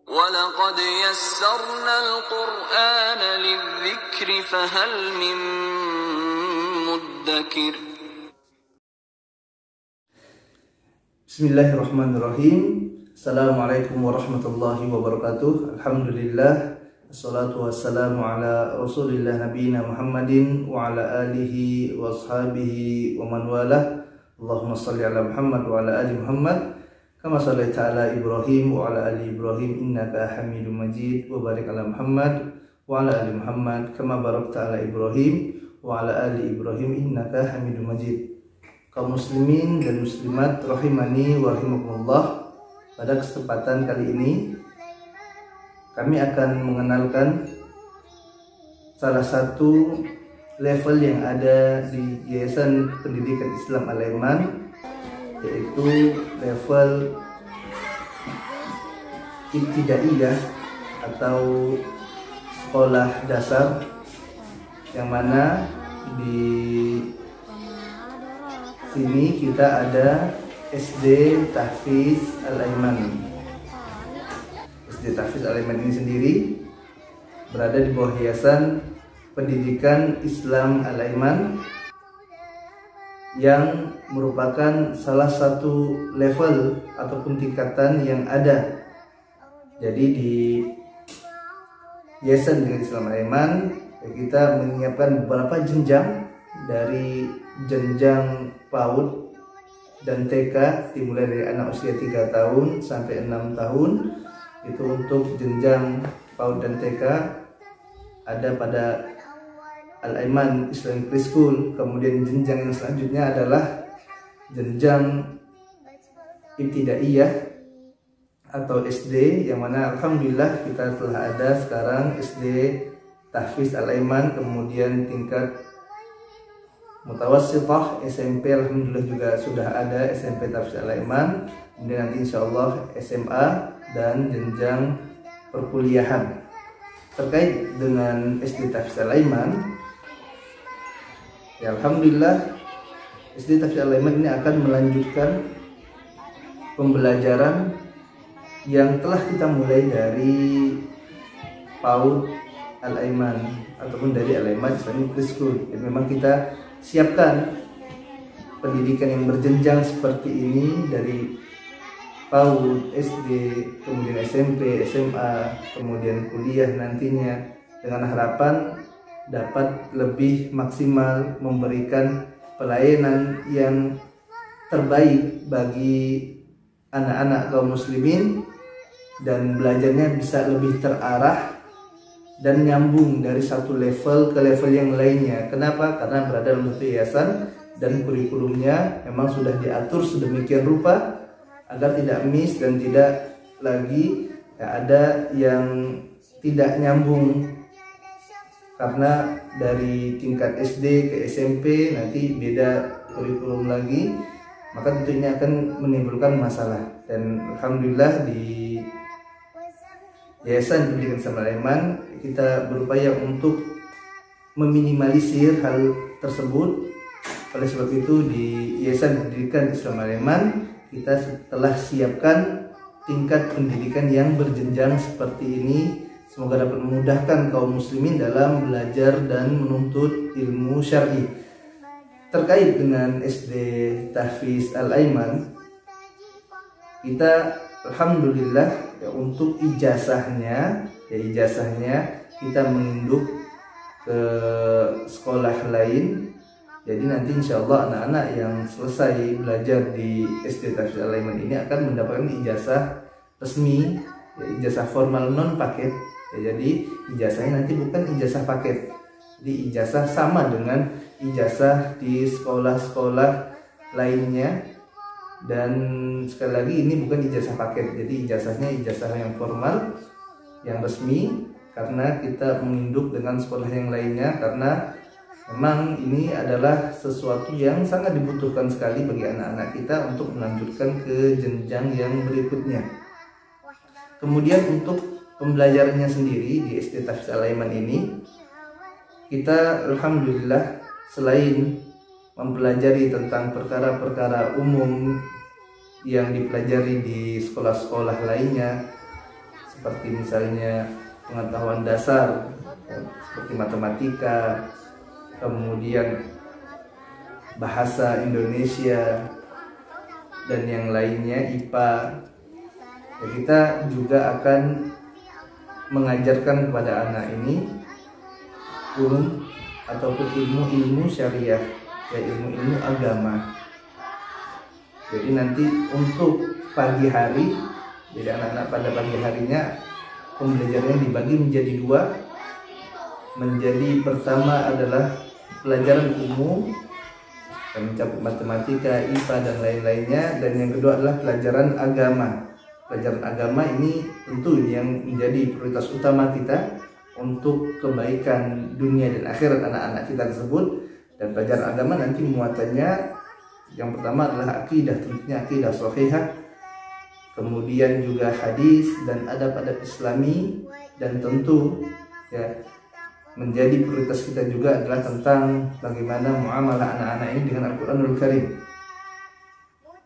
وَلَقَدْ يَسَّرْنَا الْقُرْآنَ لِلذِّكْرِ فَهَلْ مِن مُّدَّكِرٍ. Bismillahirrahmanirrahim. Assalamualaikum warahmatullahi wabarakatuh. Alhamdulillah, assalatu wassalamu ala rasulillah nabiyina Muhammadin wa ala alihi wa ashabihi wa man walah. Allahumma salli ala Muhammad wa ala ali Muhammad kama shallaita ala Ibrahim wa ala ali Ibrahim innaka Hamidum Majid, wa barik ala Muhammad wa ala ali Muhammad kama barakta ala Ibrahim wa ala ali Ibrahim innaka Hamidum Majid. Kaum muslimin dan muslimat rahimani wa rahimakumullah, pada kesempatan kali ini kami akan mengenalkan salah satu level yang ada di Yayasan Pendidikan Islam Al-Aiman, yaitu level ibtidaiyah atau sekolah dasar, yang mana di sini kita ada SD Tahfiz Al-Aiman. SD Tahfiz Al-Aiman ini sendiri berada di bawah Yayasan Pendidikan Islam Al-Aiman, yang merupakan salah satu level ataupun tingkatan yang ada. Jadi di Yayasan Pendidikan Islam Al-Aiman kita menyiapkan beberapa jenjang, dari jenjang PAUD dan TK dimulai dari anak usia 3 tahun sampai 6 tahun. Itu untuk jenjang PAUD dan TK ada pada Al-Aiman Islamic Preschool. Kemudian jenjang yang selanjutnya adalah jenjang ibtidaiyah atau SD, yang mana alhamdulillah kita telah ada sekarang SD Tahfiz Al-Aiman. Kemudian tingkat mutawassithah SMP alhamdulillah juga sudah ada SMP Tahfiz Al-Aiman. Kemudian nanti insyaallah SMA dan jenjang perkuliahan. Terkait dengan SD Tahfiz Al-Aiman, ya alhamdulillah SD Tahfiz Al-Aiman ini akan melanjutkan pembelajaran yang telah kita mulai dari PAUD Al-Aiman ataupun dari Al-Aiman Islamic Preschool. Jadi memang kita siapkan pendidikan yang berjenjang seperti ini, dari PAUD, SD, kemudian SMP, SMA, kemudian kuliah nantinya, dengan harapan dapat lebih maksimal memberikan pelayanan yang terbaik bagi anak-anak kaum muslimin, dan belajarnya bisa lebih terarah dan nyambung dari satu level ke level yang lainnya. Kenapa? Karena berada dalam satu yayasan dan kurikulumnya memang sudah diatur sedemikian rupa agar tidak miss dan tidak lagi ada yang tidak nyambung. Karena dari tingkat SD ke SMP nanti beda kurikulum lagi, maka tentunya akan menimbulkan masalah. Dan alhamdulillah di Yayasan Pendidikan Islam Al-Aiman kita berupaya untuk meminimalisir hal tersebut. Oleh sebab itu di Yayasan Pendidikan Islam Al-Aiman kita telah siapkan tingkat pendidikan yang berjenjang seperti ini. Semoga dapat memudahkan kaum muslimin dalam belajar dan menuntut ilmu syar'i. Terkait dengan SD Tahfiz Al-Aiman, kita alhamdulillah ya, untuk ijazahnya kita menginduk ke sekolah lain. Jadi nanti insya Allah anak-anak yang selesai belajar di SD Tahfiz Al-Aiman ini akan mendapatkan ijazah resmi, ya, ijazah formal non paket. Ya, jadi ijazahnya nanti bukan ijazah paket, jadi ijazah sama dengan ijazah di sekolah-sekolah lainnya. Dan sekali lagi ini bukan ijazah paket, jadi ijazahnya ijazah yang formal, yang resmi, karena kita menginduk dengan sekolah yang lainnya, karena memang ini adalah sesuatu yang sangat dibutuhkan sekali bagi anak-anak kita untuk melanjutkan ke jenjang yang berikutnya. Kemudian untuk pembelajarannya sendiri di SD Tahfiz Al-Aiman ini, kita alhamdulillah selain mempelajari tentang perkara-perkara umum yang dipelajari di sekolah-sekolah lainnya, seperti misalnya pengetahuan dasar ya, seperti matematika, kemudian bahasa Indonesia dan yang lainnya, IPA. Ya, kita juga akan mengajarkan kepada anak ini ulum ataupun ilmu-ilmu syariah, ya ilmu-ilmu agama. Jadi nanti untuk pagi hari, jadi anak-anak pada pagi harinya pembelajarannya dibagi menjadi dua. Menjadi pertama adalah pelajaran umum yang mencakup matematika, IPA dan lain-lainnya, dan yang kedua adalah pelajaran agama. Pelajaran agama ini tentu yang menjadi prioritas utama kita untuk kebaikan dunia dan akhirat anak-anak kita tersebut. Dan pelajaran agama nanti muatannya yang pertama adalah akidah, tentunya akidah shahihah, kemudian juga hadis dan adab-adab Islami, dan tentu ya menjadi prioritas kita juga adalah tentang bagaimana muamalah anak-anak ini dengan Al-Quranul Karim.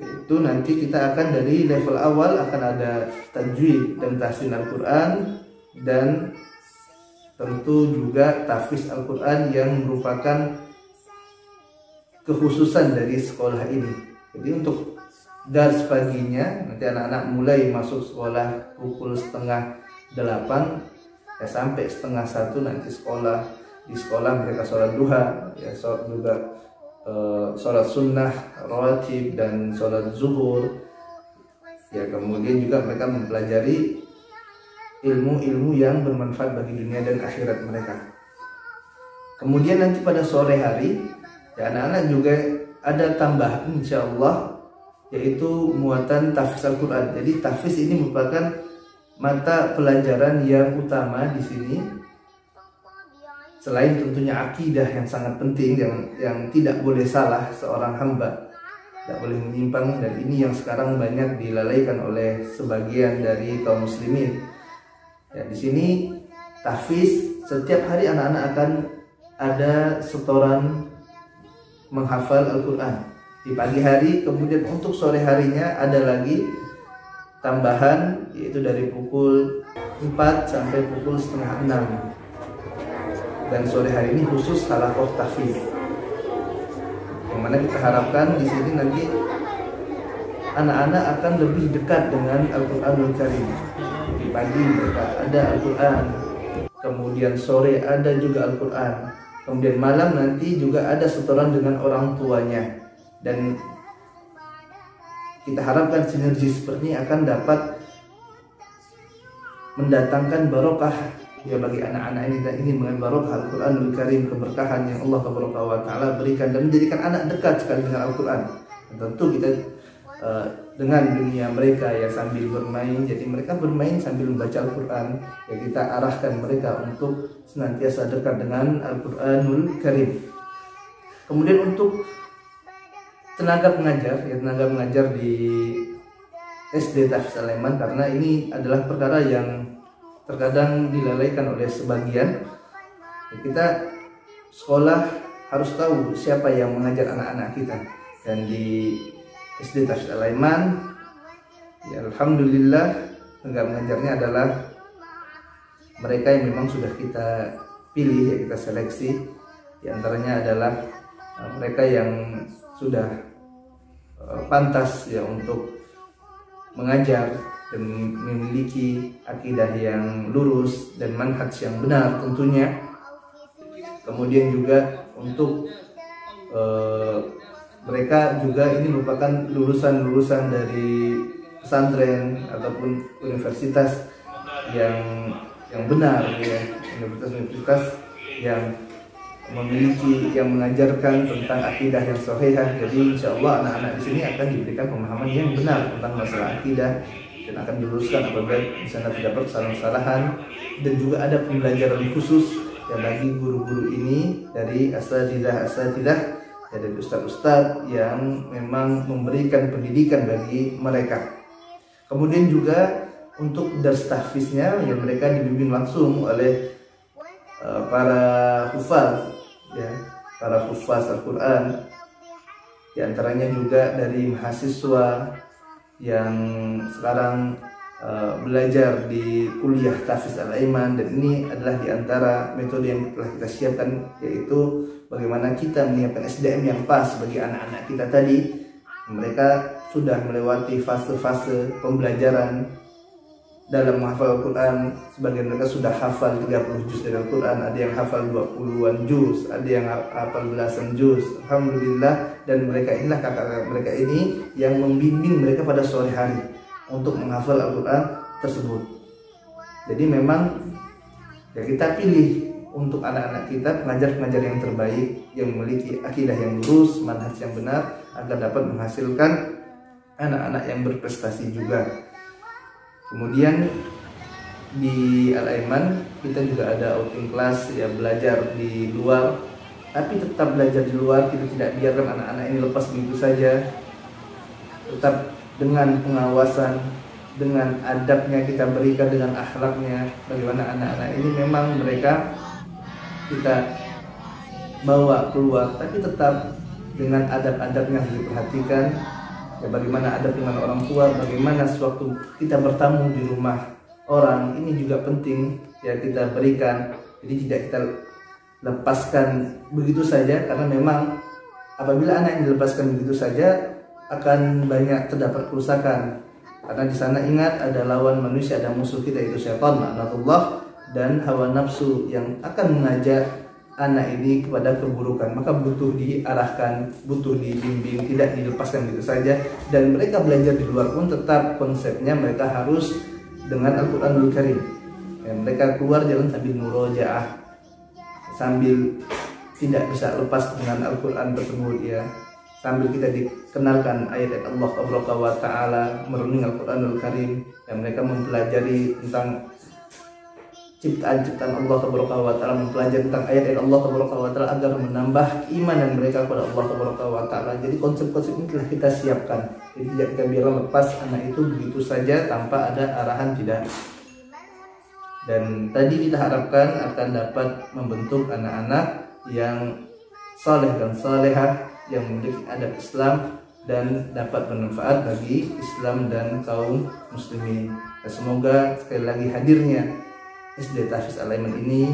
Itu nanti kita akan dari level awal akan ada tajwid dan tahsin Al-Quran, dan tentu juga tahfiz Al-Quran yang merupakan kekhususan dari sekolah ini. Jadi untuk dars paginya nanti anak-anak mulai masuk sekolah pukul 7:30 ya, sampai 12:30 nanti sekolah. Di sekolah mereka sholat duha, ya sholat juga sholat sunnah rawatib dan sholat zuhur. Ya kemudian juga mereka mempelajari ilmu-ilmu yang bermanfaat bagi dunia dan akhirat mereka. Kemudian nanti pada sore hari ya anak-anak juga ada tambahan insya Allah, yaitu muatan tahfiz Al-Quran. Jadi tahfiz ini merupakan mata pelajaran yang utama di sini, selain tentunya akidah yang sangat penting yang tidak boleh salah seorang hamba, tidak boleh menyimpang, dan ini yang sekarang banyak dilalaikan oleh sebagian dari kaum muslimin. Ya, di sini tahfiz setiap hari anak-anak akan ada setoran menghafal Al-Quran di pagi hari. Kemudian untuk sore harinya ada lagi tambahan, yaitu dari pukul 4 sampai pukul 5:30. Dan sore hari ini khusus halaqah tahfiz, yang mana kita harapkan di sini nanti anak-anak akan lebih dekat dengan Al-Quranul Karim. Di pagi mereka ada Al-Quran, kemudian sore ada juga Al-Quran, kemudian malam nanti juga ada setoran dengan orang tuanya. Dan kita harapkan sinergi seperti ini akan dapat mendatangkan barokah ya bagi anak-anak ini, dan ini dengan barokah Al-Quranul Karim, keberkahan yang Allah Ta'ala berikan dan menjadikan anak dekat sekali dengan Al-Quran. Dan tentu kita dengan dunia mereka ya sambil bermain, jadi mereka bermain sambil membaca Al-Quran, ya kita arahkan mereka untuk senantiasa dekat dengan Al-Quranul Karim. Kemudian untuk tenaga pengajar di SD Tahfiz Al-Aiman, karena ini adalah perkara yang terkadang dilalaikan oleh sebagian. Kita sekolah harus tahu siapa yang mengajar anak-anak kita, dan di SD Tahfiz Al-Aiman ya alhamdulillah tenaga pengajarnya adalah mereka yang memang sudah kita pilih, ya kita seleksi. Di antaranya adalah mereka yang sudah pantas ya untuk mengajar dan memiliki akidah yang lurus dan manhaj yang benar tentunya. Kemudian juga untuk mereka juga ini merupakan lulusan dari pesantren ataupun universitas yang benar ya, universitas yang memiliki, yang mengajarkan tentang akidah yang sahihah. Jadi insya Allah anak-anak di sini akan diberikan pemahaman yang benar tentang masalah akidah, dan akan diluruskan apabila di sana terdapat kesalahan-kesalahan. Dan juga ada pembelajaran khusus ya bagi guru-guru ini dari asatidzah ya, dari ustadz-ustadz yang memang memberikan pendidikan bagi mereka. Kemudian juga untuk dars tahfiznya ya mereka dibimbing langsung oleh para hufaz ya, para hufaz Al-Quran. Di antaranya juga dari mahasiswa yang sekarang belajar di kuliah Tahfiz Al-Aiman, dan ini adalah di antara metode yang telah kita siapkan, yaitu bagaimana kita menyiapkan SDM yang pas bagi anak-anak kita tadi. Mereka sudah melewati fase-fase pembelajaran dalam menghafal Al-Quran. Sebagian mereka sudah hafal 30 juz dari Al-Quran, ada yang hafal 20-an juz, ada yang hafal belasan juz. Alhamdulillah, dan mereka inilah kakak-kakak mereka ini yang membimbing mereka pada sore hari untuk menghafal Al-Quran tersebut. Jadi memang ya kita pilih untuk anak-anak kita pengajar-pengajar yang terbaik, yang memiliki akidah yang lurus, manhaj yang benar, agar dapat menghasilkan anak-anak yang berprestasi juga. Kemudian di Al-Aiman kita juga ada outing class, ya belajar di luar, tapi tetap belajar di luar. Kita tidak biarkan anak-anak ini lepas begitu saja, tetap dengan pengawasan, dengan adabnya kita berikan, dengan akhlaknya. Bagaimana anak-anak ini memang mereka kita bawa keluar, tapi tetap dengan adab-adabnya harus diperhatikan. Ya, bagaimana adab dengan orang tua, bagaimana sewaktu kita bertamu di rumah orang, ini juga penting ya kita berikan. Jadi tidak kita lepaskan begitu saja, karena memang apabila anak yang dilepaskan begitu saja akan banyak terdapat kerusakan. Karena di sana ingat, ada lawan manusia, ada musuh kita, itu syaitan, laknatullah, dan hawa nafsu yang akan mengajak anak ini kepada keburukan. Maka butuh diarahkan, butuh dibimbing, tidak dilepaskan begitu saja. Dan mereka belajar di luar pun tetap konsepnya mereka harus dengan Al-Quranul Karim. Ya, mereka keluar jalan sambil murojaah, sambil tidak bisa lepas dengan Al-Quran tersebut, ya. Sambil kita dikenalkan ayat-ayat Allah Subhanahu wa Ta'ala, merenung Al-Quranul Karim, dan mereka mempelajari tentang ciptaan-ciptaan Allah Subhanahu wa Ta'ala, mempelajari tentang ayat-ayat Allah Subhanahu wa Ta'ala agar menambah keimanan mereka kepada Allah Subhanahu wa Ta'ala. Jadi konsep-konsep ini telah kita siapkan. Jadi tidak kita biarkan lepas anak itu begitu saja tanpa ada arahan, tidak. Dan tadi kita harapkan akan dapat membentuk anak-anak yang saleh dan salehah, yang memiliki adab Islam dan dapat bermanfaat bagi Islam dan kaum muslimin. Dan semoga sekali lagi hadirnya SD Tahfiz Al-Aiman ini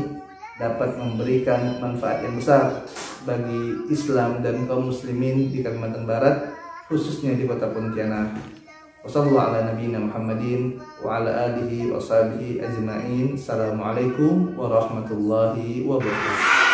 dapat memberikan manfaat yang besar bagi Islam dan kaum muslimin di Kalimantan Barat, khususnya di kota Pontianak. Wassalamualaikum warahmatullahi wabarakatuh. Assalamualaikum warahmatullahi wabarakatuh.